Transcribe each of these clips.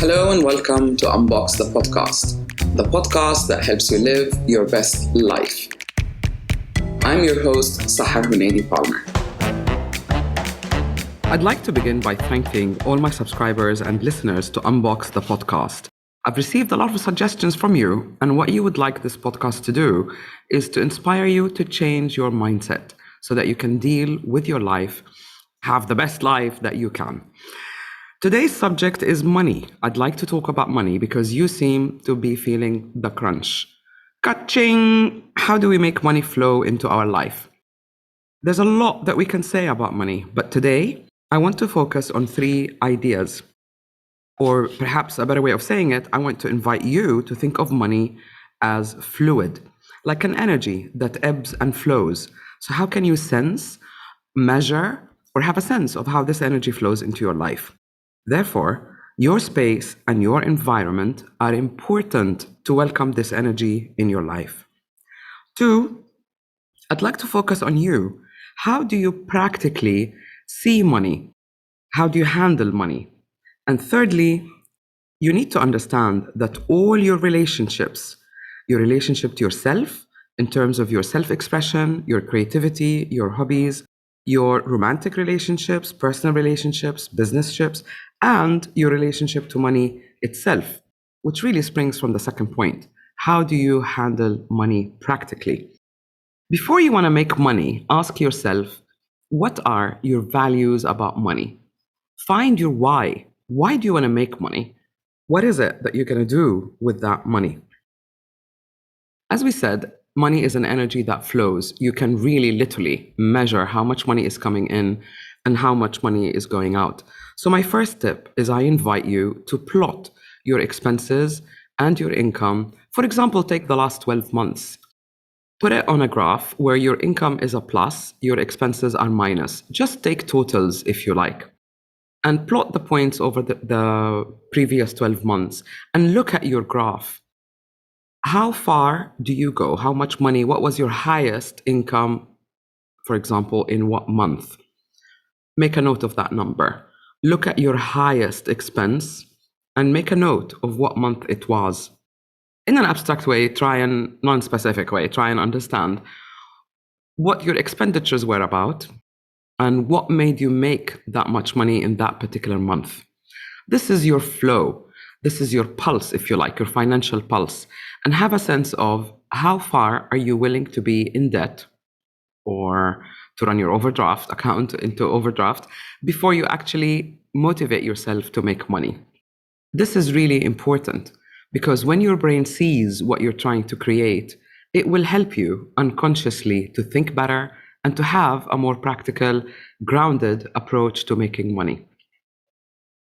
Hello and welcome to Unbox the podcast that helps you live your best life. I'm your host, Sahar Palmer. I'd like to begin by thanking all my subscribers and listeners to Unbox the podcast. I've received a lot of suggestions from you, and what you would like this podcast to do is to inspire you to change your mindset so that you can deal with your life, have the best life that you can. Today's subject is money. I'd like to talk about money because you seem to be feeling the crunch. Ka-ching! How do we make money flow into our life? There's a lot that we can say about money, but today I want to focus on 3 ideas. Or perhaps a better way of saying it, I want to invite you to think of money as fluid, like an energy that ebbs and flows. So how can you sense, measure, or have a sense of how this energy flows into your life? Therefore, your space and your environment are important to welcome this energy in your life. 2, I'd like to focus on you. How do you practically see money? How do you handle money? And thirdly, you need to understand that all your relationships, your relationship to yourself, in terms of your self-expression, your creativity, your hobbies, your romantic relationships, personal relationships, business-ships, and your relationship to money itself, which really springs from the second point. How do you handle money practically? Before you want to make money, ask yourself, what are your values about money? Find your why. Why do you want to make money? What is it that you're going to do with that money? As we said, money is an energy that flows. You can really literally measure how much money is coming in and how much money is going out. So my first tip is I invite you to plot your expenses and your income. For example, take the last 12 months. Put it on a graph where your income is a plus, your expenses are minus. Just take totals if you like. And plot the points over the previous 12 months and look at your graph. How far do you go? How much money? What was your highest income, for example, in what month? Make a note of that number. Look at your highest expense and make a note of what month it was. In an abstract way, non-specific way, try and understand what your expenditures were about and what made you make that much money in that particular month. This is your flow. This is your pulse, if you like, your financial pulse. And have a sense of how far are you willing to be in debt or to run your overdraft account into overdraft before you actually motivate yourself to make money. This is really important because when your brain sees what you're trying to create, it will help you unconsciously to think better and to have a more practical, grounded approach to making money.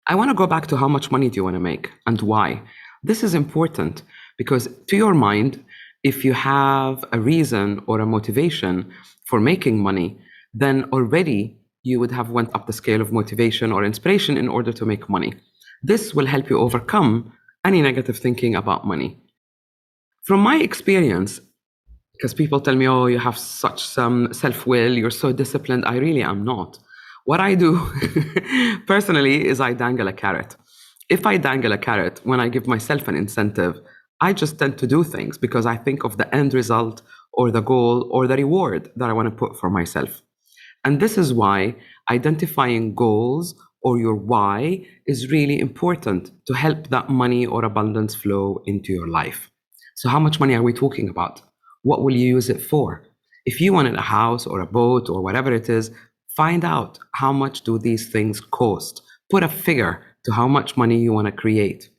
I want to go back to how much money do you want to make and why. This is important because to your mind, if you have a reason or a motivation for making money, then already you would have went up the scale of motivation or inspiration in order to make money. This will help you overcome any negative thinking about money. From my experience, because people tell me, oh, you have such some self-will, you're so disciplined. I really am not. What I do personally is I dangle a carrot. If I dangle a carrot, when I give myself an incentive, I just tend to do things because I think of the end result or the goal or the reward that I want to put for myself. And this is why identifying goals or your why is really important to help that money or abundance flow into your life. So how much money are we talking about? What will you use it for? If you wanted a house or a boat or whatever it is, find out how much do these things cost. Put a figure to how much money you want to create,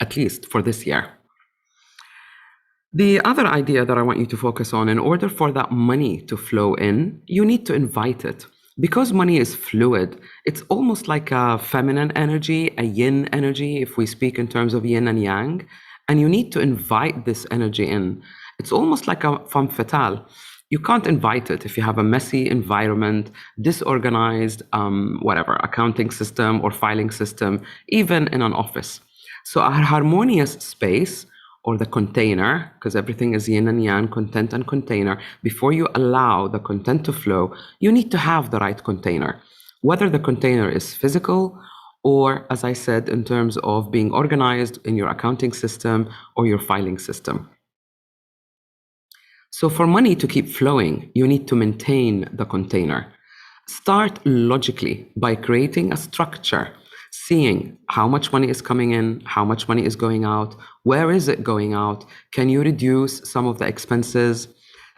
at least for this year. The other idea that I want you to focus on, in order for that money to flow in, you need to invite it. Because money is fluid, it's almost like a feminine energy, a yin energy, if we speak in terms of yin and yang, and you need to invite this energy in. It's almost like a femme fatale. You can't invite it if you have a messy environment, disorganized, accounting system or filing system, even in an office. So a harmonious space or the container, because everything is yin and yang, content and container, before you allow the content to flow, you need to have the right container. Whether the container is physical or, as I said, in terms of being organized in your accounting system or your filing system. So for money to keep flowing, you need to maintain the container. Start logically by creating a structure, seeing how much money is coming in, how much money is going out, where is it going out, can you reduce some of the expenses?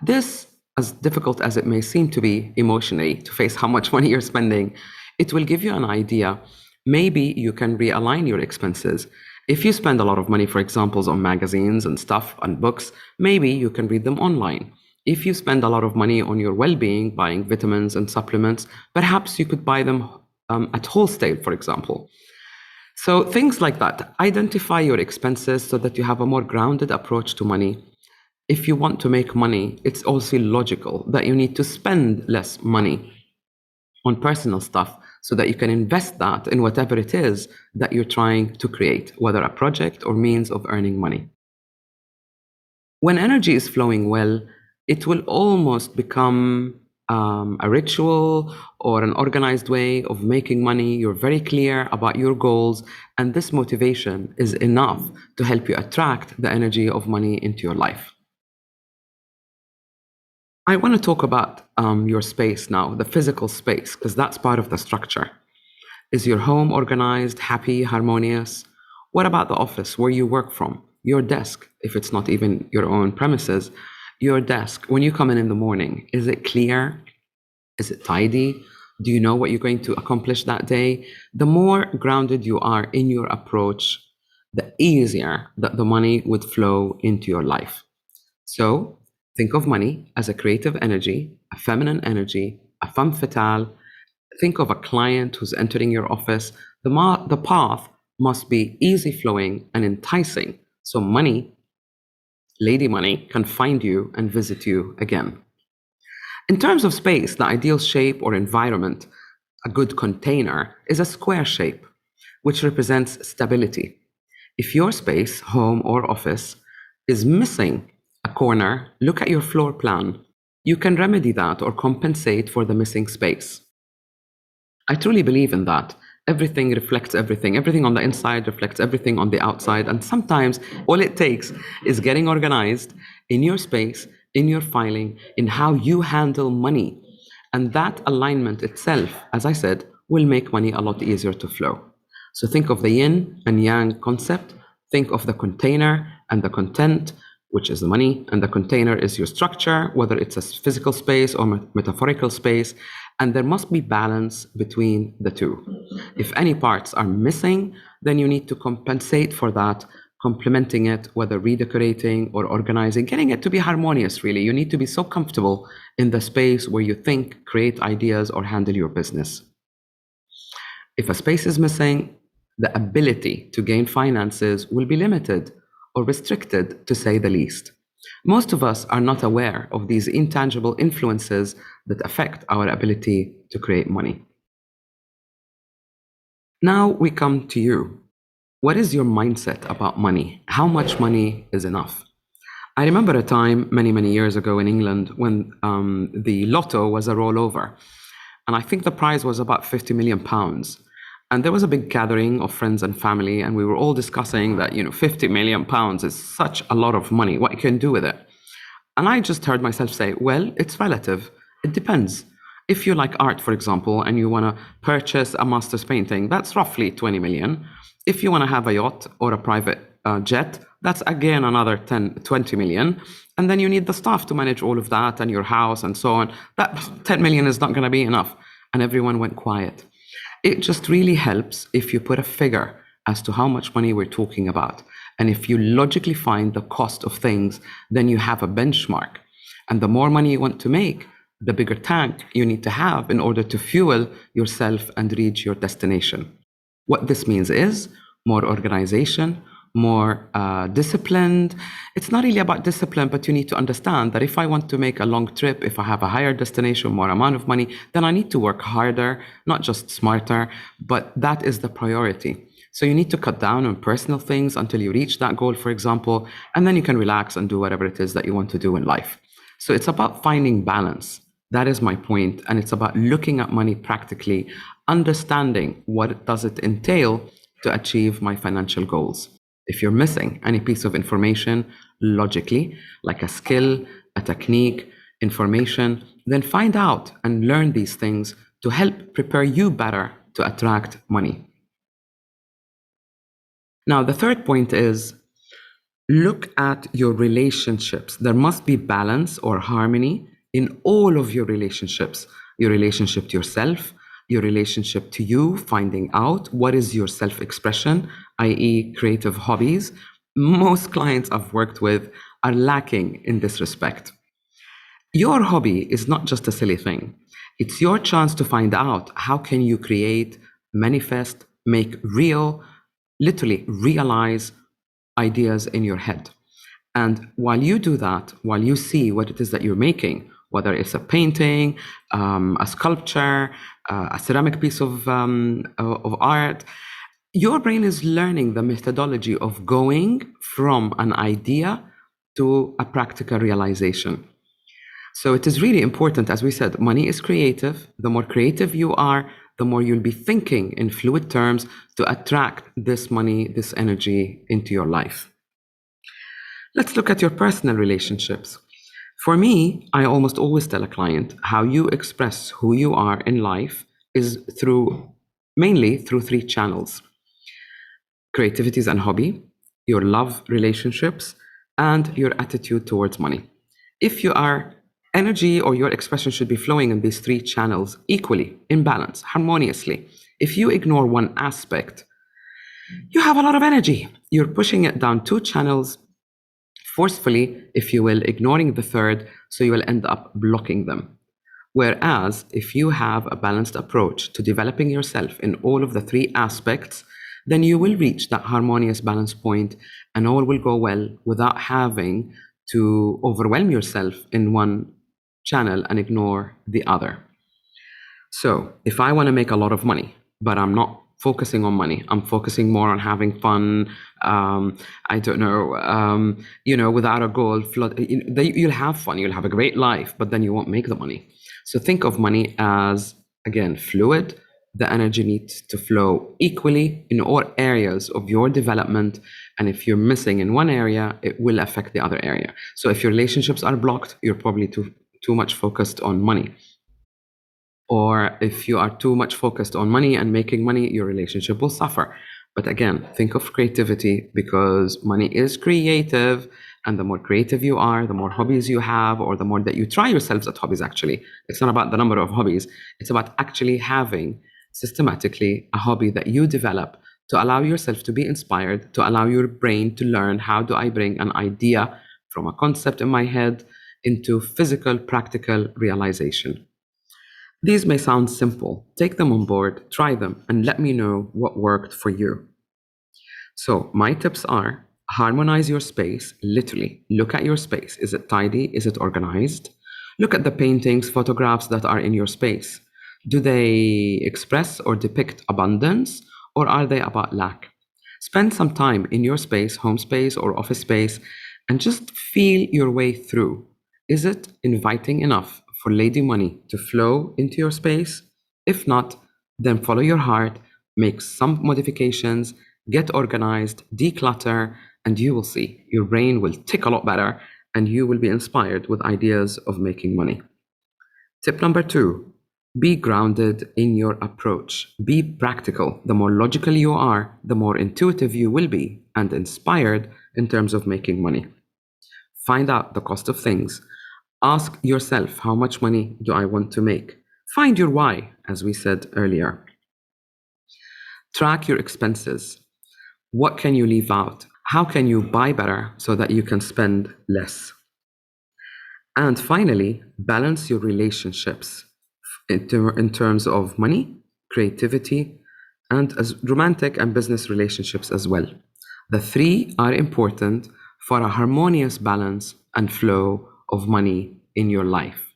This, as difficult as it may seem to be emotionally, to face how much money you're spending, it will give you an idea. Maybe you can realign your expenses. If you spend a lot of money, for example, on magazines and stuff and books, maybe you can read them online. If you spend a lot of money on your well-being, buying vitamins and supplements, perhaps you could buy them at wholesale, for example. So things like that. Identify your expenses so that you have a more grounded approach to money. If you want to make money, it's also logical that you need to spend less money on personal stuff so that you can invest that in whatever it is that you're trying to create, whether a project or means of earning money. When energy is flowing well, it will almost become a ritual or an organized way of making money. You're very clear about your goals, and this motivation is enough to help you attract the energy of money into your life. I want to talk about your space now, the physical space, because that's part of the structure. Is your home organized, happy, harmonious? What about the office where you work from? Your desk, if it's not even your own premises, your desk, when you come in the morning, is it clear? Is it tidy? Do you know what you're going to accomplish that day? The more grounded you are in your approach, the easier that the money would flow into your life. So think of money as a creative energy, a feminine energy, a femme fatale. Think of a client who's entering your office. The path must be easy flowing and enticing, so money, lady money, can find you and visit you again. In terms of space, the ideal shape or environment, a good container, is a square shape, which represents stability. If your space, home or office, is missing a corner, look at your floor plan. You can remedy that or compensate for the missing space. I truly believe in that. Everything reflects everything. Everything on the inside reflects everything on the outside. And sometimes all it takes is getting organized in your space, in your filing, in how you handle money. And that alignment itself, as I said, will make money a lot easier to flow. So think of the yin and yang concept. Think of the container and the content, which is the money, and the container is your structure, whether it's a physical space or metaphorical space, and there must be balance between the two. If any parts are missing, then you need to compensate for that, complementing it, whether redecorating or organizing, getting it to be harmonious, really. You need to be so comfortable in the space where you think, create ideas, or handle your business. If a space is missing, the ability to gain finances will be limited or restricted, to say the least. Most of us are not aware of these intangible influences that affect our ability to create money. Now we come to you. What is your mindset about money? How much money is enough? I remember a time many, many years ago in England when the lotto was a rollover. And I think the prize was about £50 million. And there was a big gathering of friends and family, and we were all discussing that, £50 million is such a lot of money. What you can do with it? And I just heard myself say, well, it's relative. It depends. If you like art, for example, and you want to purchase a master's painting, that's roughly 20 million. If you want to have a yacht or a private jet, that's again another 20 million. And then you need the staff to manage all of that and your house and so on. That 10 million is not going to be enough. And everyone went quiet. It just really helps if you put a figure as to how much money we're talking about. And if you logically find the cost of things, then you have a benchmark. And the more money you want to make, the bigger tank you need to have in order to fuel yourself and reach your destination. What this means is more organization, more disciplined. It's not really about discipline, but you need to understand that if I want to make a long trip, if I have a higher destination, more amount of money, then I need to work harder, not just smarter, but that is the priority. So you need to cut down on personal things until you reach that goal, for example, and then you can relax and do whatever it is that you want to do in life. So it's about finding balance That is my point. And it's about looking at money practically, understanding what does it entail to achieve my financial goals. If you're missing any piece of information logically, like a skill, a technique, information, then find out and learn these things to help prepare you better to attract money. Now, the third point is look at your relationships. There must be balance or harmony in all of your relationships. Your relationship to yourself, your relationship to you, finding out what is your self-expression, i.e. creative hobbies. Most clients I've worked with are lacking in this respect. Your hobby is not just a silly thing. It's your chance to find out how can you create, manifest, make real, literally realize ideas in your head. And while you do that, while you see what it is that you're making, whether it's a painting, a sculpture, a ceramic piece of art, your brain is learning the methodology of going from an idea to a practical realization. So it is really important, as we said, money is creative. The more creative you are, the more you'll be thinking in fluid terms to attract this money, this energy into your life. Let's look at your personal relationships. For me, I almost always tell a client how you express who you are in life is mainly through three channels: creativity is and hobby, your love relationships, and your attitude towards money. If your energy or your expression should be flowing in these three channels equally, in balance, harmoniously. If you ignore one aspect, you have a lot of energy. You're pushing it down two channels forcefully, if you will, ignoring the third, so you will end up blocking them. Whereas if you have a balanced approach to developing yourself in all of the three aspects, then you will reach that harmonious balance point and all will go well without having to overwhelm yourself in one channel and ignore the other. So if I want to make a lot of money, but I'm not focusing on money, I'm focusing more on having fun, I don't know, without a goal, you'll have fun, you'll have a great life, but then you won't make the money. So think of money as, again, fluid. The energy needs to flow equally in all areas of your development. And if you're missing in one area, it will affect the other area. So if your relationships are blocked, you're probably too much focused on money. Or if you are too much focused on money and making money, your relationship will suffer. But again, think of creativity, because money is creative. And the more creative you are, the more hobbies you have, or the more that you try yourselves at hobbies, actually. It's not about the number of hobbies. It's about actually having systematically a hobby that you develop to allow yourself to be inspired, to allow your brain to learn, how do I bring an idea from a concept in my head into physical, practical realization. These may sound simple. Take them on board, try them, and let me know what worked for you. So my tips are: harmonize your space, literally. Look at your space. Is it tidy? Is it organized? Look at the paintings, photographs that are in your space. Do they express or depict abundance, or are they about lack? Spend some time in your space, home space or office space, and just feel your way through. Is it inviting enough for Lady Money to flow into your space? If not, then follow your heart, make some modifications, get organized, declutter, and you will see your brain will tick a lot better and you will be inspired with ideas of making money. Tip number 2, be grounded in your approach. Be practical. The more logical you are, the more intuitive you will be and inspired in terms of making money. Find out the cost of things. Ask yourself, how much money do I want to make? Find your why, as we said earlier. Track your expenses. What can you leave out? How can you buy better so that you can spend less? And finally, balance your relationships in terms of money, creativity, and as romantic and business relationships as well. The three are important for a harmonious balance and flow of money in your life.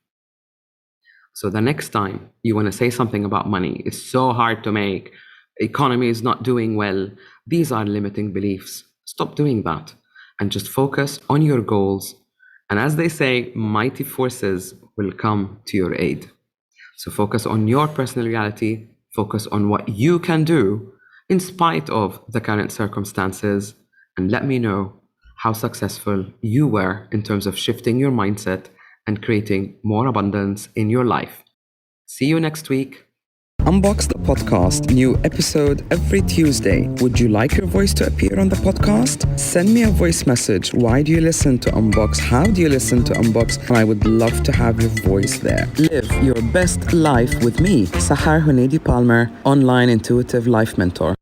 So the next time you want to say something about money, it's so hard to make, economy is not doing well, these are limiting beliefs. Stop doing that and just focus on your goals And as they say, mighty forces will come to your aid. So focus on your personal reality, focus on what you can do in spite of the current circumstances, and let me know how successful you were in terms of shifting your mindset and creating more abundance in your life. See you next week. Unbox the podcast, new episode every Tuesday. Would you like your voice to appear on the podcast? Send me a voice message. Why do you listen to Unbox? How do you listen to Unbox? And I would love to have your voice there. Live your best life with me, Sahar Hunaidi Palmer, online intuitive life mentor.